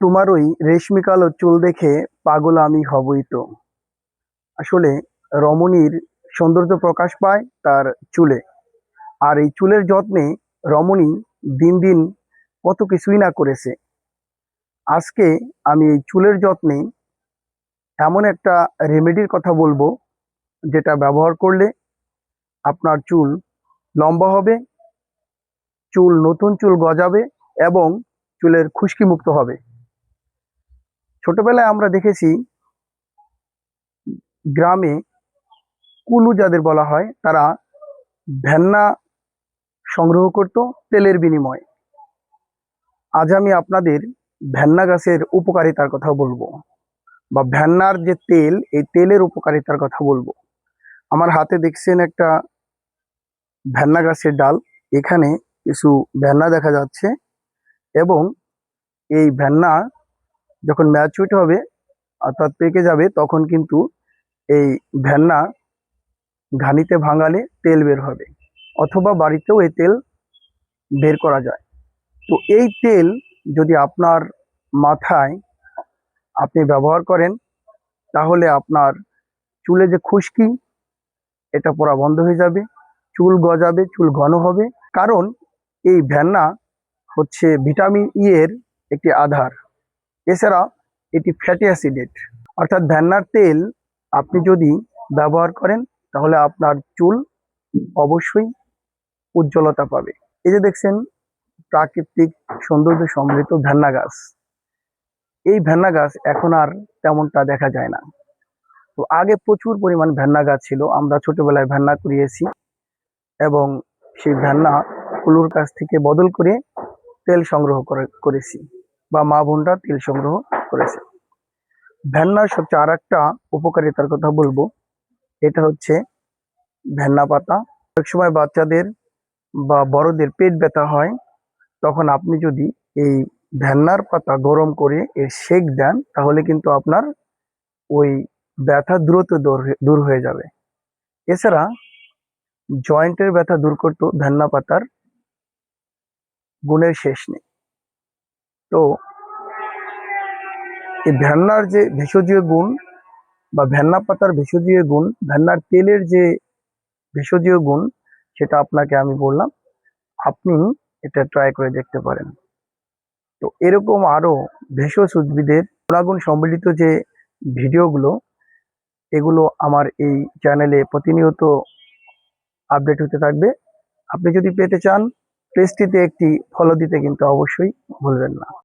তোমার ওই রেশমি কালো চুল দেখে পাগল আমি হবই তো। আসলে রমণীর সৌন্দর্য প্রকাশ পায় তার চুলে। আর এই চুলের যত্নে রমণী দিন দিন কত কিছুই না করেছে। আজকে আমি এই চুলের যত্নে এমন একটা রেমেডির কথা বলবো, যেটা ব্যবহার করলে আপনার চুল লম্বা হবে, নতুন চুল গজাবে এবং চুলের খুশকি মুক্ত হবে। ছোটবেলায় আমরা দেখেছি গ্রামে কুলু যাদের বলা হয়, তারা ভেন্না সংগ্রহ করত তেলের বিনিময়ে। আজ আমি আপনাদের ভেন্না গাছের উপকারিতার কথা বলবো, বা ভেন্নার যে তেল, এই তেলের উপকারিতার কথা বলবো। আমার হাতে দেখছেন একটা ভেন্না গাছের ডাল। এখানে কিছু ভেন্না দেখা যাচ্ছে, এবং এই ভেন্না যখন ম্যাচুরিটি হবে অর্থাৎ পেকে যাবে, তখন কিন্তু এই ভেন্না ঘানিতে ভাঙালে তেল বের হবে, অথবা বাড়িতেও এই তেল বের করা যায়। তো এই তেল যদি আপনার মাথায় আপনি ব্যবহার করেন, তাহলে আপনার চুলে যে খুশকি, এটা পড়া বন্ধ হয়ে যাবে, চুল গজাবে, চুল ঘন হবে। কারণ এই ভেন্না হচ্ছে ভিটামিন ই এর একটি আধার। এছাড়া এটি ফ্যাটি অ্যাসিডেট। অর্থাৎ ভেন্নার তেল আপনি যদি ব্যবহার করেন, তাহলে আপনার চুল অবশ্যই উজ্জ্বলতা পাবে। এই যে দেখছেন প্রাকৃতিক সৌন্দর্য সমৃদ্ধ ভেন্না গাছ, এই ভেন্না গাছ এখন আর তেমনটা দেখা যায় না। তো আগে প্রচুর পরিমাণ ভেন্না গাছ ছিল, আমরা ছোটবেলায় ভেন্না কুড়িয়েছি, এবং সেই ভেন্না কুলুর কাছ থেকে বদল করে তেল সংগ্রহ করেছি, বা মা বোনরা তেল সংগ্রহ করেছে। ভেন্নার সবচেয়ে আর একটা উপকারিতার কথা বলবো, এটা হচ্ছে ভেন্না পাতা। অনেক সময় বাচ্চাদের বা বড়দের পেট ব্যথা হয়, তখন আপনি যদি এই ভেন্নার পাতা গরম করে এর সেক দেন, তাহলে কিন্তু আপনার ওই ব্যথা দ্রুত দূর হয়ে যাবে। এছাড়া জয়েন্টের ব্যথা দূর করতে ভেন্না পাতার গুণের শেষ নেই। তো এই ভেন্নার যে ভেষজীয় গুণ, বা ভেন্না পাতার ভেষজীয় গুণ, ভেন্নার তেলের যে ভেষজীয় গুণ, সেটা আপনাকে আমি বললাম, আপনি এটা ট্রাই করে দেখতে পারেন। তো এরকম আরো ভেষজ উদ্ভিদের গুণাগুণ সম্বলিত যে ভিডিওগুলো, এগুলো আমার এই চ্যানেলে প্রতিনিয়ত আপডেট হতে থাকবে। আপনি যদি পেতে চান, পেজটিতে একটি ফলো দিতে কিন্তু অবশ্যই ভুলবেন না।